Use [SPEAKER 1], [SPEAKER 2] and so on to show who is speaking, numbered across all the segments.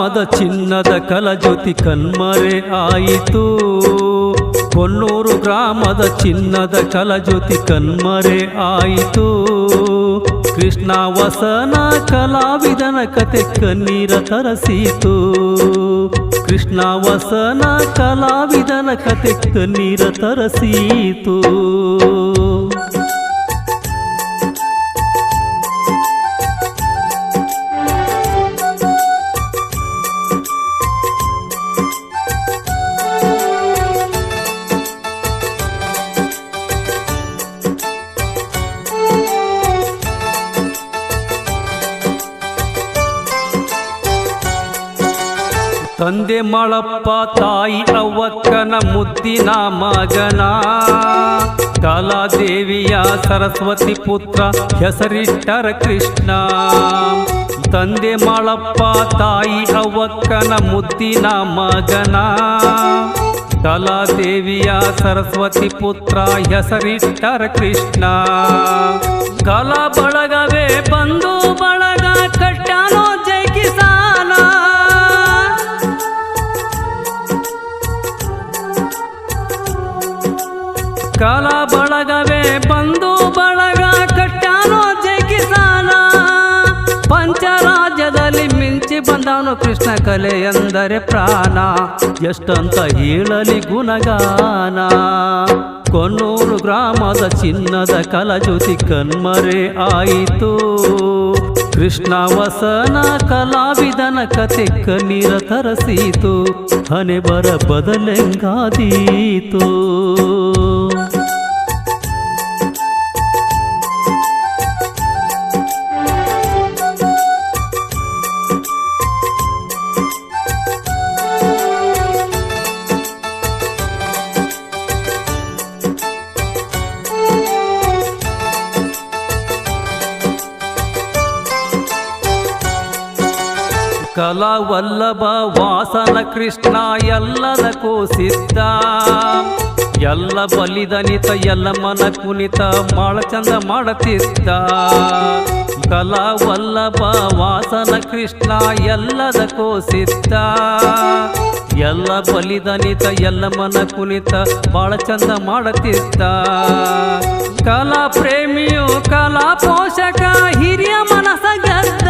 [SPEAKER 1] ಗ್ರಾಮದ ಚಿನ್ನದ ಕಲಜ್ಯೋತಿ ಕಣ್ಮರೆ ಆಯಿತು. ಕೊನ್ನೂರು ಗ್ರಾಮದ ಚಿನ್ನದ ಕಲಜ್ಯೋತಿ ಕಣ್ಮರೆ ಆಯಿತು. ಕೃಷ್ಣ ವಸನ ಕಲಾವಿದನ ಕತೆ ಕಣ್ಣೀರ ತರಸಿತು. ಕೃಷ್ಣ ವಸನ ಕಲಾವಿದನ ಕತೆ ಕಣ್ಣೀರ ತರಸಿತು. ತಂದೆ ಮಳಪ್ಪ ತಾಯಿ ಅವ್ವಕ್ಕನ ಮುದ್ದಿನ ಮಗನ. ಕಲಾದೇವಿಯ ಸರಸ್ವತಿ ಪುತ್ರ ಹೆಸರಿಟ್ಟರ ಕೃಷ್ಣ. ತಂದೆ ಮಳಪ್ಪ ತಾಯಿ ಅವ್ವಕ್ಕನ ಮುದ್ದಿನ ಮಗನ. ಕಲಾದೇವಿಯ ಸರಸ್ವತಿ ಪುತ್ರ ಹೆಸರಿಟ್ಟರ ಕೃಷ್ಣ. ಕಲಾ ಬಳಗವೇ ಬಂದು ಬಳಗ ಕಟ್ಟಾನೋ ಜೈ ಕಿಸಾನ. ಕಲಾ ಬಳಗವೇ ಬಂದು ಬಳಗ ಕಟ್ಟಾನೋ ಜೈ ಕಿಸಾನ. ಪಂಚರಾಜ್ಯದಲ್ಲಿ ಮಿಂಚಿ ಬಂದವನು ಕೃಷ್ಣ. ಕಲೆ ಎಂದರೆ ಪ್ರಾಣ, ಎಷ್ಟಂತ ಹೇಳಲಿ ಗುಣಗಾನ. ಕೊನ್ನೂರು ಗ್ರಾಮದ ಚಿನ್ನದ ಕಲಜ್ಯೋತಿ ಕಣ್ಮರೆ ಆಯಿತು. ಕೃಷ್ಣ ವಸನ ಕಲಾವಿದನ ಕತೆ ಕಣ್ಣೀರ ತರಸಿತು. ಹಣೆ ಬರ ಬದಲೆಂಗಾದೀತು. ಕಲಾ ವಲ್ಲಭ ವಾಸನ ಕೃಷ್ಣ ಎಲ್ಲದಕ್ಕೂ ಸಿದ್ಧ. ಎಲ್ಲ ಬಲಿದನಿತ ಎಲ್ಲ ಮನ ಕುಣಿತ ಮಾಡ ಚಂದ ಮಾಡತಿದ್ದ. ಕಲಾ ವಲ್ಲಭ ವಾಸನ ಕೃಷ್ಣ ಎಲ್ಲದಕ್ಕೂ ಸಿದ್ಧ. ಎಲ್ಲ ಬಲಿದನಿತ ಎಲ್ಲ ಮನ ಕುಣಿತ ಬಾಳ ಚಂದ ಮಾಡತಿದ್ದ. ಕಲಾ ಪ್ರೇಮಿಯು ಕಲಾ ಪೋಷಕ ಹಿರಿಯ ಮನಸ ಗೆದ್ದ.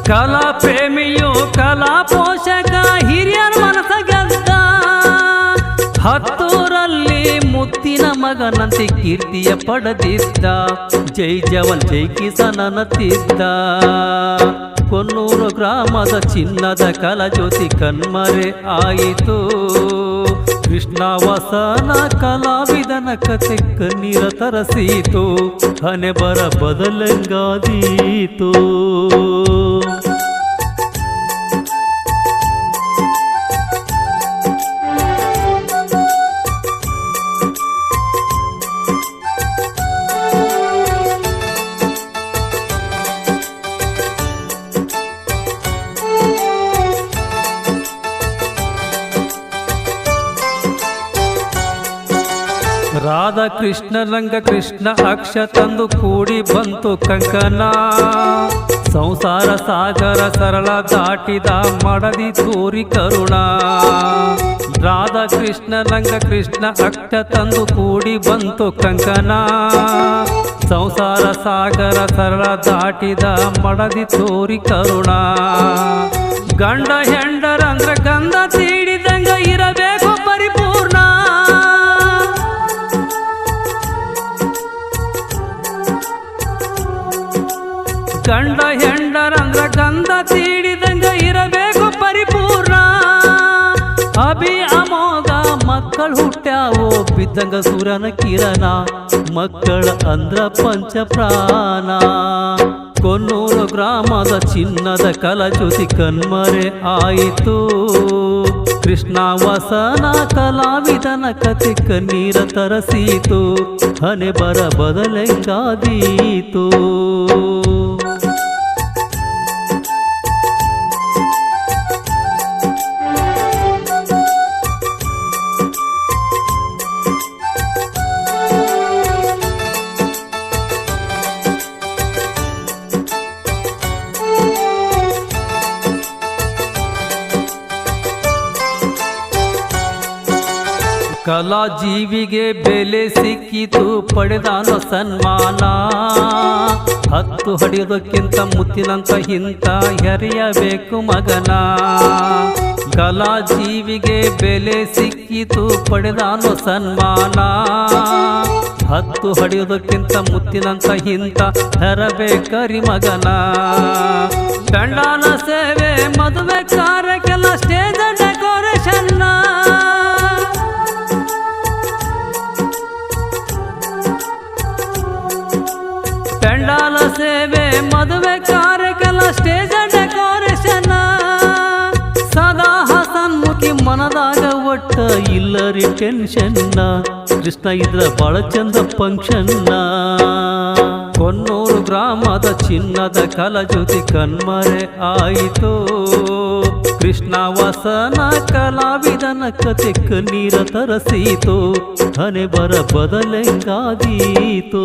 [SPEAKER 1] ಕಲಾ ಪ್ರೇಮಿಯು ಕಲಾ ಪೋಷಕ ಹಿರಿಯರ ಮನಸ ಗೆದ್ದ. ಹತ್ತೂರಲ್ಲಿ ಮುತ್ತಿನ ಮಗನಂತೆ ಕೀರ್ತಿಯ ಪಡೆದಿದ್ದ. ಜೈ ಜವನ್ ಜೈ ಕಿಸಾನ್ ಅನ್ನತಿದ್ದ. ಕೊನ್ನೂರು ಗ್ರಾಮದ ಚಿನ್ನದ ಕಲಜ್ಯೋತಿ ಕಣ್ಮರೆ ಆಯಿತು. ಕೃಷ್ಣ ವಸನ ಕಲಾವಿದನ ಕತೆ ಕಣ್ಣೀರ ತರಸಿತು. ಹಣೆ ಬರ ಬದಲಂಗಾದೀತು. ರಾಧಾ ಕೃಷ್ಣ ರಂಗ ಕೃಷ್ಣ ಅಕ್ಷ ತಂದು ಕೂಡಿ ಬಂತು ಕಂಕನ. ಸಂಸಾರ ಸಾಗರ ಸರಳ ದಾಟಿದ ಮಡದಿ ತೋರಿ ಕರುಣ. ರಾಧಾ ಕೃಷ್ಣ ರಂಗ ಕೃಷ್ಣ ಅಕ್ಷ ತಂದು ಕೂಡಿ ಬಂತು ಕಂಕನ. ಸಂಸಾರ ಸಾಗರ ಸರಳ ದಾಟಿದ ಮಡದಿ ತೋರಿ ಕರುಣ. ಗಂಡ ಹೆಂಡರಂದ್ರ ಗಂಧ ತೀಡಿದಂಗ ಇರಬೇಕು ಪರಿಪೂರ್ಣ. ಗಂಡ ಹೆಂಡರಂದ್ರ ಗಂಧ ತೀಡಿದಂಗ ಇರಬೇಕು ಪರಿಪೂರ್ಣ. ಅಭಿ ಅಮೋಘ ಮಕ್ಕಳು ಹುಟ್ಟ್ಯಾವೋ ಬಿದ್ದಂಗ ಸೂರ್ಯನ ಕಿರಣ. ಮಕ್ಕಳ ಅಂದ್ರ ಪಂಚ ಪ್ರಾಣ. ಕೊನ್ನೂರು ಗ್ರಾಮದ ಚಿನ್ನದ ಕಲಜ್ಯೋತಿ ಕಣ್ಮರೆ ಆಯಿತು. ಕೃಷ್ಣ ವಸನ ಕಲಾವಿದನ ಕತೆ ಕಣ್ಣೀರ ತರಸಿತು. ಹಣೆ ಬರ ಬದಲೆಂಗಾದೀತು. ಕಲಾ ಜೀವಿಗೆ ಬೆಲೆ ಸಿಕ್ಕಿತು ಪಡೆದಾನ ಸನ್ಮಾನ 10 ಹಡಿಯೋದಕ್ಕಿಂತ ಮುತ್ತಿನಂತ ಹಿಂತ ಹೆರೆಯಬೇಕು ಮಗನ ಕಲಾ ಜೀವಿಗೆ ಬೆಲೆ ಸಿಕ್ಕಿತು ಪಡೆದಾನು ಸನ್ಮಾನ 10 ಹಡಿಯೋದಕ್ಕಿಂತ ಮುತ್ತಿನಂತ ಹಿಂತ ಹೆರಬೇಕರಿ ಮಗನ ಗಂಡನ ಸೇವೆ ಮದುವೆ ಕಾರ್ಯಕ್ಕೆಲ್ಲ ಸ್ಟೇಜ್ ಡೆಕೋರೇಷನ್ ಗಂಡನ ಸೇವೆ ಮದುವೆ ಕಾರ್ಯಕ್ಕೆಲ್ಲ ಸ್ಟೇಜ್ ಡೆಕೋರೇಷನ್ ಸದಾ ಹಸನ್ಮುಖಿ ಮನದಾಗ ಒಟ್ಟ ಇಲ್ಲರಿ ಟೆನ್ಷನ್ ಕೃಷ್ಣ ಇದ್ರ ಬಾಳ ಚಂದ ಫಂಕ್ಷನ್ ಕೊನ್ನೂರು ಗ್ರಾಮದ ಚಿನ್ನದ ಕಲಾಜ್ಯೋತಿ ಕಣ್ಮರೆ ಆಯಿತು ಕೃಷ್ಣ ವಸನ ಕಲಾವಿದನ ಕತೆ ಕಣ್ಣೀರ ತರಸೀತು ಹಣೆ ಬರ ಬದಲೆಂಗಾದೀತು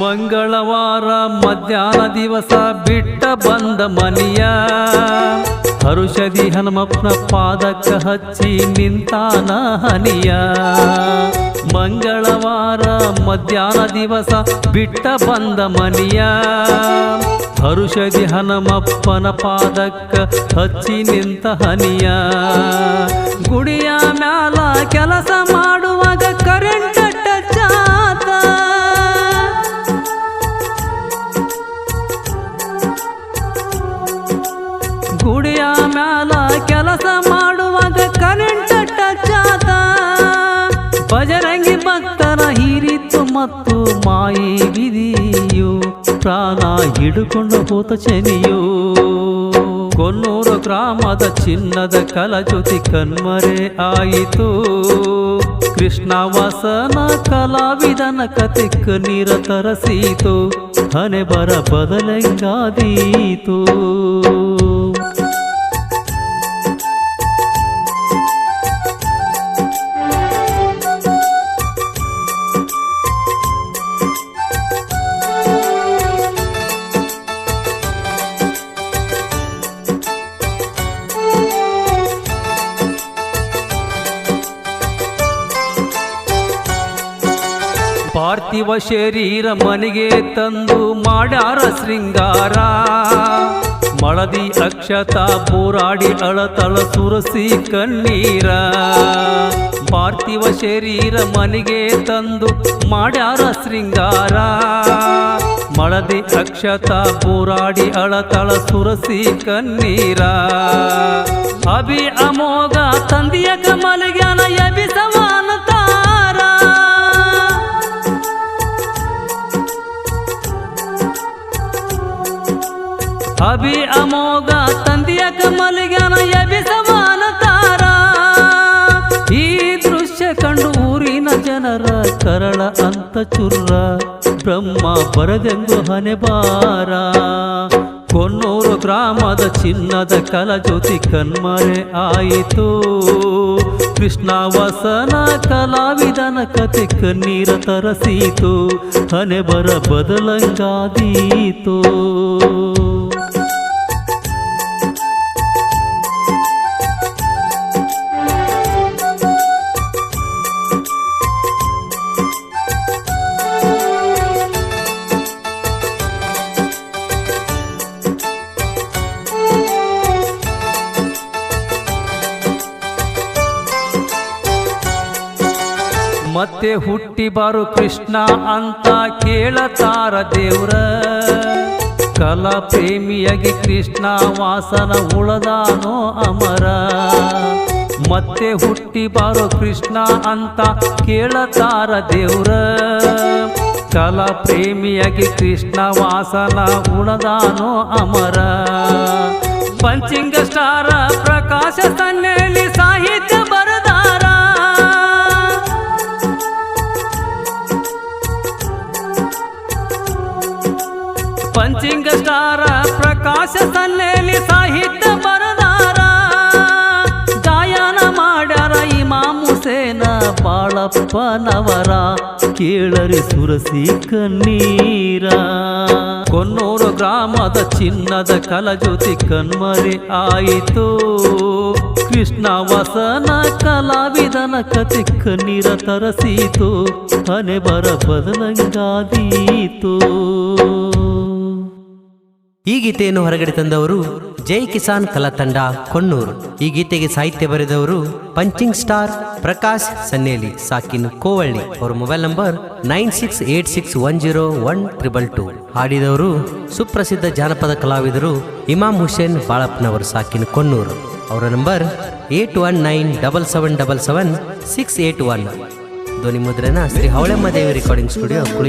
[SPEAKER 1] ಮಂಗಳವಾರ ಮಧ್ಯಾಹ್ನ ದಿವಸ ಬಿಟ್ಟ ಬಂದ ಮನಿಯ ಹರುಷದಿ ಹನುಮಪ್ಪನ ಪಾದಕ್ಕ ಹಚ್ಚಿ ನಿಂತಾನ ಹನಿಯ ಮಂಗಳವಾರ ಮಧ್ಯಾಹ್ನ ದಿವಸ ಬಿಟ್ಟ ಬಂದ ಮನಿಯ ಹರುಷದಿ ಹನುಮಪ್ಪನ ಪಾದಕ್ಕ ಹಚ್ಚಿ ನಿಂತ ಹನಿಯ ಗುಡಿಯ ಮ್ಯಾಲ ಕೆಲಸ ಮಾಡುವಾಗ ಕರೆಂಟ್ ಟಚ್ ಆತ ಗುಡಿಯ ಮ್ಯಾಲ ಕೆಲಸ ಮಾಡುವಾಗ ಕರೆಂಟ್ ಟಚ್ ಆತ ಬಜರಂಗಿ ಭಕ್ತರ ಹೀರಿತ್ತು ಮತ್ತು ಮಾಯಿ ವಿಧಿಯು ಪ್ರಾಣ ಹಿಡುಕೊಂಡು ಹೋತ ಶನಿಯು ಕೊನ್ನೂರು ಗ್ರಾಮದ ಚಿನ್ನದ ಕಲಾಜ್ಯೋತಿ ಕಣ್ಮರೆ ಆಯಿತು ಕೃಷ್ಣ ವಸನ ಕಲಾವಿದನ ಕತೆ ಕಣ್ಣೀರ ತರಸೀತು ಹಣೆ ಬರ ಬದಲೆಂಗಾದೀತು ಪಾರ್ಥಿವ ಶರೀರ ಮನೆಗೆ ತಂದು ಮಾಡ್ಯಾರ ಶೃಂಗಾರ ಮಳದಿ ಅಕ್ಷತ ಪೋರಾಡಿ ಅಳತಳ ಸುರಸಿ ಕಣ್ಣೀರ ಪಾರ್ಥಿವ ಶರೀರ ಮನೆಗೆ ತಂದು ಮಾಡ್ಯಾರ ಶೃಂಗಾರ ಮಳದಿ ಅಕ್ಷತ ಪೋರಾಡಿ ಅಳತಳ ಸುರಸಿ ಕಣ್ಣೀರ ಅಭಿ ಅಮೋಘ ತಂದಿಯ ಕಮಲಗ್ಯಾನ ಎಬಿಸವಾನ ತಾರ ಅಭಿ ಅಮೋಘ ತಂದಿಯ ಕಮಲಗ್ಯಾನ ಎಬಿಸವಾನ ತಾರ ಈ ದೃಶ್ಯ ಕಂಡು ಊರಿನ ಜನರ ಕರಳ ಅಂತ ಚುರ್ರ ಬ್ರಹ್ಮ ಬರದೆಂದು ಹಣೆ ಬಾರ ಕೊನ್ನೂರು ಗ್ರಾಮದ ಚಿನ್ನದ ಕಲಾಜ್ಯೋತಿ ಕಣ್ಮರೆ ಆಯಿತು ಕೃಷ್ಣ ವಸನ ಕಲಾವಿದನ ಕತೆ ಕಣ್ಣೀರ ತರಸೀತು ಹಣೆ ಬರ ಬದಲಂಗಾದೀತು ಮತ್ತೆ ಹುಟ್ಟಿ ಬಾರು ಕೃಷ್ಣ ಅಂತ ಕೇಳತಾರ ದೇವ್ರ ಕಲಾ ಪ್ರೇಮಿಯಾಗಿ ಕೃಷ್ಣ ವಾಸನ ಉಳದಾನೋ ಅಮರ ಮತ್ತೆ ಹುಟ್ಟಿ ಬಾರೋ ಕೃಷ್ಣ ಅಂತ ಕೇಳತಾರ ದೇವ್ರ ಕಲಾ ಪ್ರೇಮಿಯಾಗಿ ಕೃಷ್ಣ ವಾಸನ ಉಳದಾನೋ ಅಮರ ಪಂಚಿಂಗ ಸ್ಟಾರ ಪ್ರಕಾಶ ಸನ್ನೇಲಿ ಸಾಹಿತ್ಯ ಬರದಾರ ಪಂಚಿಂಗ ಬಾಳಪ್ಪನವರ ಕೇಳರಿ ಸುರಸಿ ಕಣ್ಣೀರ. ಕೊನ್ನೂರು ಗ್ರಾಮದ ಚಿನ್ನದ ಕಲಜ್ಯೋತಿ ಕಣ್ಮರೆ ಆಯಿತು. ಕೃಷ್ಣ ವಾಸನ ಕಲಾವಿದನ ಕತೆ ಕಣ್ಣೀರ ತರಸೀತು. ಹಣೆ ಬರ ಬದಲಂಗಾದೀತು.
[SPEAKER 2] ಈ ಗೀತೆಯನ್ನು ಹೊರಗಡೆ ತಂದವರು ಜೈ ಕಿಸಾನ್ ಕಲಾ ತಂಡ ಕೊಣ್ಣೂರು. ಈ ಗೀತೆಗೆ ಸಾಹಿತ್ಯ ಬರೆದವರು ಪಂಚಿಂಗ್ ಸ್ಟಾರ್ ಪ್ರಕಾಶ್ ಸನ್ನೇಲಿ ಸಾಕಿನ್ ಕೋವಳ್ಳಿ. ಅವರ ಮೊಬೈಲ್ ನಂಬರ್ 9686101222. ಹಾಡಿದವರು ಸುಪ್ರಸಿದ್ಧ ಜಾನಪದ ಕಲಾವಿದರು ಇಮಾಮ್ ಹುಸೇನ್ ಬಾಳಪ್ಪನವರು ಸಾಕಿನ್ ಕೊಣ್ಣೂರು. ಅವರ ನಂಬರ್ 8197777681. ಧ್ವನಿ ಮುದ್ರಣ ಶ್ರೀ ಹವಳಮ್ಮ ದೇವಿ ರೆಕಾರ್ಡಿಂಗ್ ಸ್ಟುಡಿಯೋ ಕುಳಿಗೆ.